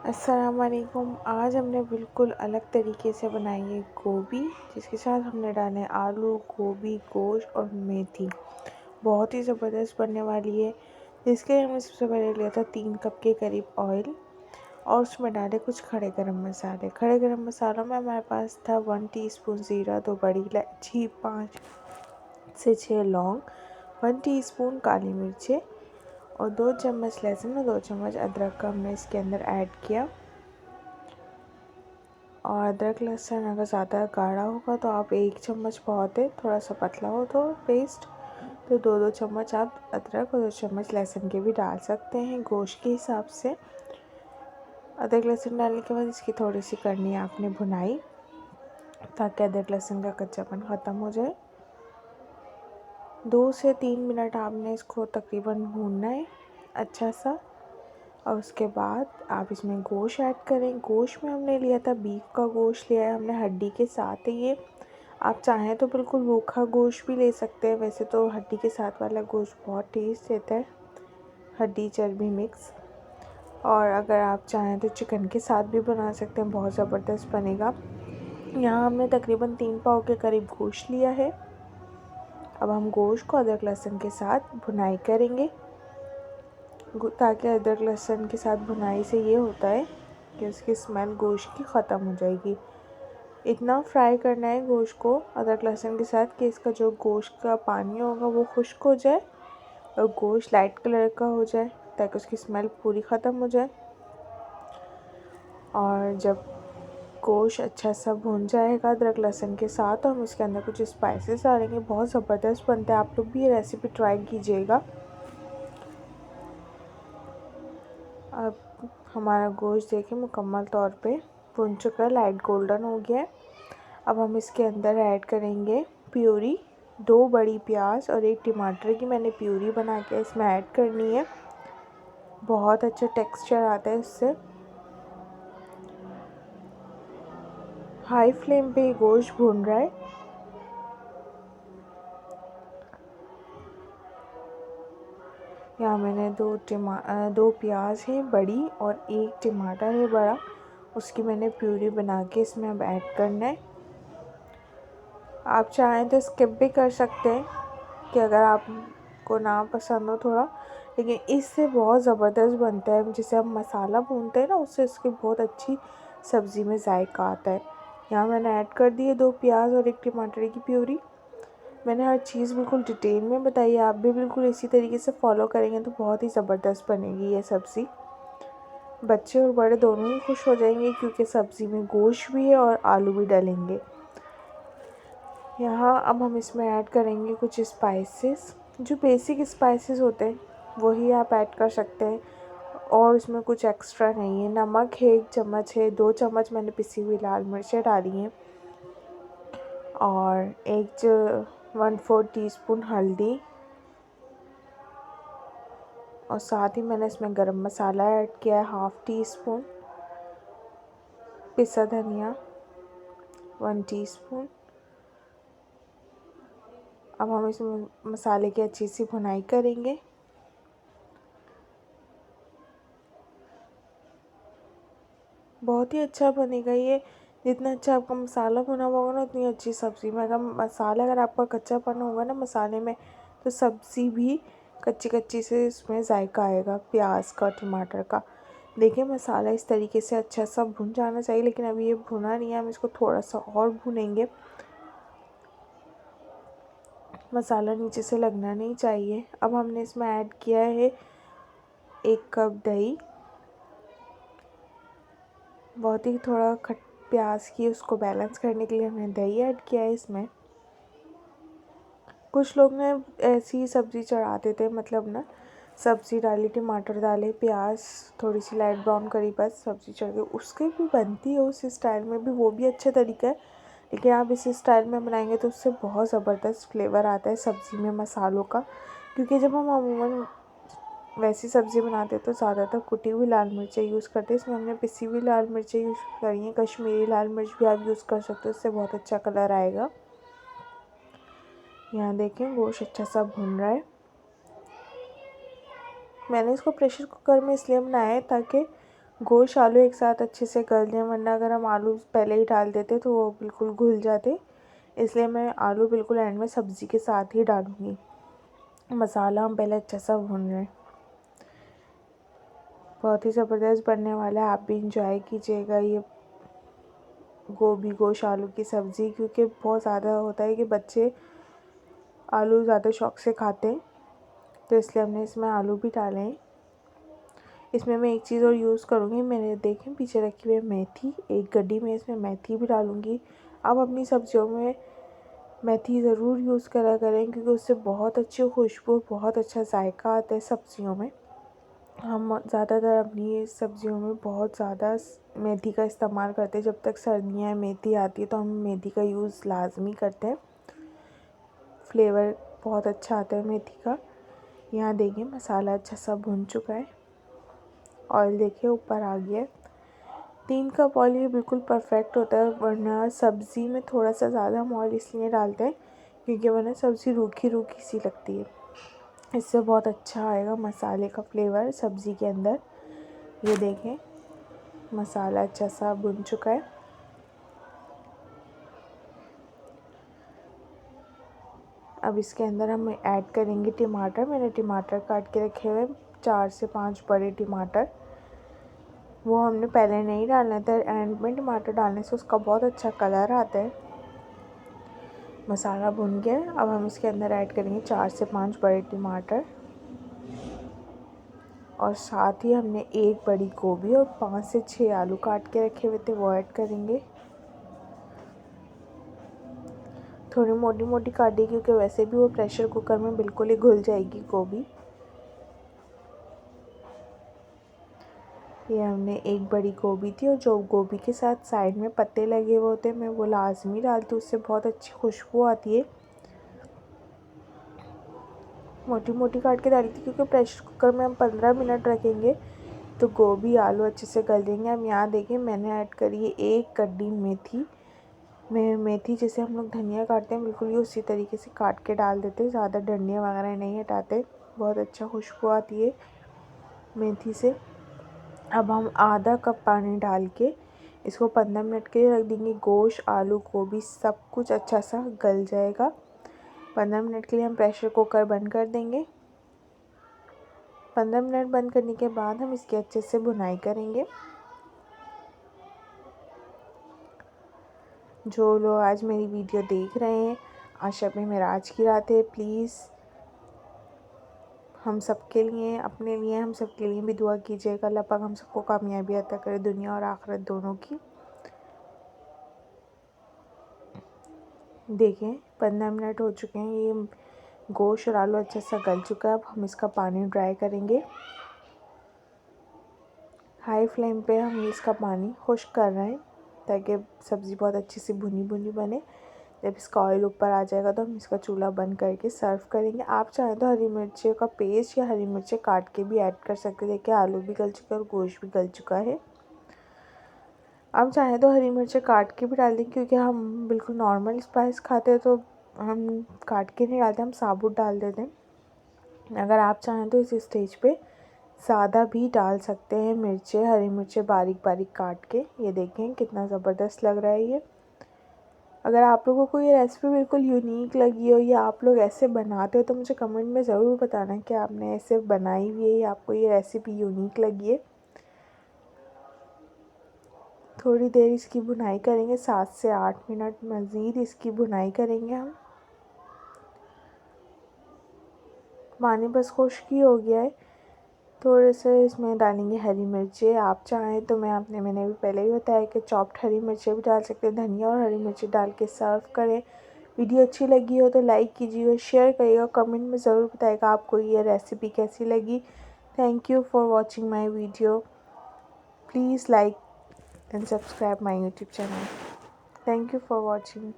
अस्सलाम वालेकुम। आज हमने बिल्कुल अलग तरीके से बनाई है गोभी, जिसके साथ हमने डाले आलू, गोभी, गोश्त और मेथी। बहुत ही ज़बरदस्त बनने वाली है। जिसके लिए हमने सबसे पहले लिया था 3 कप के करीब ऑयल और उसमें डाले कुछ खड़े गरम मसाले। खड़े गरम मसालों में हमारे पास था 1 टीस्पून ज़ीरा, 2 बड़ी इलायची, 5 से 6 लौंग, 1 टीस्पून काली मिर्चें और 2 चम्मच लहसुन और 2 चम्मच अदरक का हमने इसके अंदर ऐड किया। और अदरक लहसुन अगर ज़्यादा गाढ़ा होगा तो आप 1 चम्मच बहुत है, थोड़ा सा पतला हो तो पेस्ट तो 2-2 चम्मच आप अदरक और 2 चम्मच लहसुन के भी डाल सकते हैं गोश्त के हिसाब से। अदरक लहसुन डालने के बाद इसकी थोड़ी सी करनी है आपने भुनाई, ताकि अदरक लहसुन का कच्चापन ख़त्म हो जाए। 2 से 3 मिनट आपने इसको तकरीबन भूनना है अच्छा सा। और उसके बाद आप इसमें गोश्त ऐड करें। गोश्त में हमने लिया था बीफ का गोश्त लिया है हमने, हड्डी के साथ है ये। आप चाहें तो बिल्कुल रूखा गोश्त भी ले सकते हैं, वैसे तो हड्डी के साथ वाला गोश्त बहुत टेस्ट देता है, हड्डी चर्बी मिक्स। और अगर आप चाहें तो चिकन के साथ भी बना सकते हैं, बहुत ज़बरदस्त बनेगा। यहाँ हमने तकरीबन 3 पाव के करीब गोश्त लिया है। अब हम गोश्त को अदरक लहसुन के साथ भुनाई करेंगे, ताकि अदरक लहसुन के साथ भुनाई से ये होता है कि उसकी स्मेल गोश्त की ख़त्म हो जाएगी। इतना फ्राई करना है गोश्त को अदरक लहसुन के साथ कि इसका जो गोश्त का पानी होगा वो खुश्क हो जाए और गोश्त लाइट कलर का हो जाए, ताकि उसकी स्मेल पूरी ख़त्म हो जाए। और जब गोश्त अच्छा सा भून जाएगा अदरक लहसुन के साथ, तो हम इसके अंदर कुछ स्पाइसेस डालेंगे। बहुत ज़बरदस्त बनता है, आप लोग भी ये रेसिपी ट्राई कीजिएगा। अब हमारा गोश्त देखिए मुकम्मल तौर पे भुन चुका है, लाइट गोल्डन हो गया है। अब हम इसके अंदर ऐड करेंगे प्यूरी। 2 बड़ी प्याज और 1 टमाटर की मैंने प्यूरी बना के इसमें ऐड करनी है। बहुत अच्छा टेक्सचर आता है इससे। हाई फ्लेम पे गोश्त भून रहा है। यहाँ मैंने 2 प्याज है बड़ी और 1 टमाटर है बड़ा, उसकी मैंने प्यूरी बना के इसमें अब ऐड करना है। आप चाहें तो स्किप भी कर सकते हैं कि अगर आपको ना पसंद हो थोड़ा, लेकिन इससे बहुत ज़बरदस्त बनता है। जिसे हम मसाला भूनते हैं ना, उससे इसकी बहुत अच्छी सब्ज़ी में जायका आता है। यहाँ मैंने ऐड कर दी है 2 प्याज और 1 टमाटर की प्यूरी। मैंने हर चीज़ बिल्कुल डिटेल में बताई है, आप भी बिल्कुल इसी तरीके से फॉलो करेंगे तो बहुत ही ज़बरदस्त बनेगी ये सब्ज़ी। बच्चे और बड़े दोनों ही खुश हो जाएंगे, क्योंकि सब्ज़ी में गोश्त भी है और आलू भी डलेंगे। यहाँ अब हम इसमें ऐड करेंगे कुछ स्पाइसेस, जो बेसिक स्पाइसेस होते हैं वही आप ऐड कर सकते हैं, और उसमें कुछ एक्स्ट्रा नहीं है। नमक है 1 चम्मच है, 2 चम्मच मैंने पिसी हुई लाल मिर्चें डाली हैं और 1/4 टीस्पून हल्दी, और साथ ही मैंने इसमें गरम मसाला ऐड किया है 1/2 टीस्पून, पिसा धनिया 1 टीस्पून। अब हम इस मसाले की अच्छी सी भुनाई करेंगे। बहुत ही अच्छा बनेगा ये। जितना अच्छा आपका मसाला भुना हुआ होगा ना, उतनी अच्छी सब्ज़ी में। अगर आपका कच्चापन होगा ना मसाले में, तो सब्ज़ी भी कच्ची कच्ची से इसमें जायका आएगा प्याज का, टमाटर का। देखिए मसाला इस तरीके से अच्छा सा भुन जाना चाहिए, लेकिन अभी ये भुना नहीं है, हम इसको थोड़ा सा और भुनेंगे। मसाला नीचे से लगना नहीं चाहिए। अब हमने इसमें ऐड किया है 1 कप दही। बहुत ही थोड़ा प्याज की उसको बैलेंस करने के लिए हमने दही ऐड किया है इसमें। कुछ लोग ना ऐसी सब्ज़ी चढ़ा देते हैं, मतलब ना सब्ज़ी डाली, टमाटर डाले, प्याज थोड़ी सी लाइट ब्राउन करी, बस सब्ज़ी चढ़ गई। उसकी भी बनती है उस स्टाइल में भी, वो भी अच्छा तरीका है, लेकिन आप इस स्टाइल में बनाएंगे तो उससे बहुत ज़बरदस्त फ्लेवर आता है सब्ज़ी में मसालों का। क्योंकि जब हम अमूमन वैसी सब्ज़ी बनाते हैं तो ज़्यादातर कुटी हुई लाल मिर्चें यूज़ करते हैं। इसमें हमने पिसी हुई लाल मिर्चें यूज़ करी हैं, कश्मीरी लाल मिर्च भी आप यूज़ कर सकते हो, इससे बहुत अच्छा कलर आएगा। यहाँ देखें गोश्त अच्छा सा भुन रहा है। मैंने इसको प्रेशर कुकर में इसलिए बनाया है ताकि गोश्त आलू एक साथ अच्छे से गल जाए, वरना अगर हम आलू पहले ही डाल देते तो वो बिल्कुल घुल जाते। इसलिए मैं आलू बिल्कुल एंड में सब्ज़ी के साथ ही डालूँगी। मसाला हम पहले अच्छा सा भून रहे हैं। बहुत ही ज़बरदस्त बनने वाला है, आप भी इंजॉय कीजिएगा ये गोभी गोश्त आलू की सब्ज़ी, क्योंकि बहुत ज़्यादा होता है कि बच्चे आलू ज़्यादा शौक से खाते हैं, तो इसलिए हमने इसमें आलू भी डाले हैं। इसमें मैं एक चीज़ और यूज़ करूँगी, मैंने देखें पीछे रखी हुई है मेथी, एक गड्डी में इसमें मेथी भी डालूँगी। आप अपनी सब्जियों में मेथी ज़रूर यूज़ करा करें, क्योंकि उससे बहुत अच्छी खुशबू, बहुत अच्छा जायका आता है सब्जियों में। हम ज़्यादातर अपनी सब्जियों में बहुत ज़्यादा मेथी का इस्तेमाल करते हैं। जब तक सर्दियाँ मेथी आती है तो हम मेथी का यूज़ लाजमी करते हैं। फ्लेवर बहुत अच्छा आता है मेथी का। यहाँ देखिए मसाला अच्छा सा भुन चुका है, ऑयल देखिए ऊपर आ गया है। 3 कप ऑयल ये बिल्कुल परफेक्ट होता है, वरना सब्ज़ी में थोड़ा सा ज़्यादा हम ऑयल इसलिए डालते हैं क्योंकि वरना सब्ज़ी रूखी रूखी सी लगती है। इससे बहुत अच्छा आएगा मसाले का फ्लेवर सब्ज़ी के अंदर। ये देखें मसाला अच्छा सा भुन चुका है। अब इसके अंदर हम ऐड करेंगे टमाटर। मैंने टमाटर काट के रखे हुए 4 से 5 बड़े टमाटर, वो हमने पहले नहीं डालना था, एंड में टमाटर डालने से उसका बहुत अच्छा कलर आता है। मसाला भुन गया है, अब हम इसके अंदर ऐड करेंगे 4 से 5 बड़े टमाटर, और साथ ही हमने एक बड़ी गोभी और 5 से 6 आलू काट के रखे हुए थे वो ऐड करेंगे। थोड़ी मोटी मोटी काटी, क्योंकि वैसे भी वो प्रेशर कुकर में बिल्कुल ही घुल जाएगी गोभी। ये हमने एक बड़ी गोभी थी, और जो गोभी के साथ साइड में पत्ते लगे हुए होते हैं मैं वो लाजमी डालती हूँ, उससे बहुत अच्छी खुशबू आती है। मोटी मोटी काट के डाली थी क्योंकि प्रेशर कुकर में हम 15 मिनट रखेंगे तो गोभी आलू अच्छे से गल जाएंगे। अब यहाँ देखिए मैंने ऐड करी है एक कड्डी मेथी। मैं मेथी जैसे हम लोग धनिया काटते हैं बिल्कुल ही उसी तरीके से काट के डाल देते हैं, ज़्यादा डंडियाँ वगैरह नहीं हटाते। बहुत अच्छा खुशबू आती है मेथी से। अब हम आधा कप पानी डाल के इसको 15 मिनट के लिए रख देंगे। गोश्त आलू गोभी सब कुछ अच्छा सा गल जाएगा। 15 मिनट के लिए हम प्रेशर कुकर बंद कर देंगे। 15 मिनट बंद करने के बाद हम इसकी अच्छे से भुनाई करेंगे। जो लोग आज मेरी वीडियो देख रहे हैं, आज शब मेराज की रात है, प्लीज़ हम सबके लिए, अपने लिए, हम सबके लिए भी दुआ कीजिएगा। अल्लाह पाक हम सबको कामयाबी अता करे दुनिया और आखिरत दोनों की। देखें 15 मिनट हो चुके हैं, ये गोश्त और आलू अच्छा सा गल चुका है। अब हम इसका पानी ड्राई करेंगे। हाई फ्लेम पे हम इसका पानी खुश्क कर रहे हैं ताकि सब्ज़ी बहुत अच्छी सी भुनी भुनी बने। जब इसका ऑयल ऊपर आ जाएगा तो हम इसका चूल्हा बंद करके सर्व करेंगे। आप चाहें तो हरी मिर्ची का पेस्ट या हरी मिर्ची काट के भी ऐड कर सकते हैं। देखिए आलू भी गल चुका है और गोश्त भी गल चुका है। आप चाहें तो हरी मिर्ची काट के भी डाल दें, क्योंकि हम बिल्कुल नॉर्मल स्पाइस खाते हैं तो हम काट के नहीं डालते, हम साबुत डाल देते हैं। अगर आप चाहें तो इस स्टेज पे सादा भी डाल सकते हैं मिर्चे, हरी मिर्चे बारीक बारीक काट के। ये देखें कितना ज़बरदस्त लग रहा है ये। अगर आप लोगों को ये रेसिपी बिल्कुल यूनिक लगी हो या आप लोग ऐसे बनाते हो तो मुझे कमेंट में ज़रूर बताना कि आपने ऐसे बनाई हुई है या आपको ये रेसिपी यूनिक लगी है। थोड़ी देर इसकी भुनाई करेंगे, 7 से 8 मिनट मज़ीद इसकी भुनाई करेंगे हम। पानी बस खुश्क ही हो गया है। थोड़े से इसमें डालेंगे हरी मिर्ची। आप चाहें तो मैंने भी पहले ही बताया कि चॉप्ड हरी मिर्ची भी डाल सकते हैं। धनिया और हरी मिर्ची डाल के सर्व करें। वीडियो अच्छी लगी हो तो लाइक कीजिएगा, शेयर करिएगा, कमेंट में ज़रूर बताइएगा आपको ये रेसिपी कैसी लगी। Thank you for watching my video. Please like and subscribe my YouTube channel. Thank you for watching.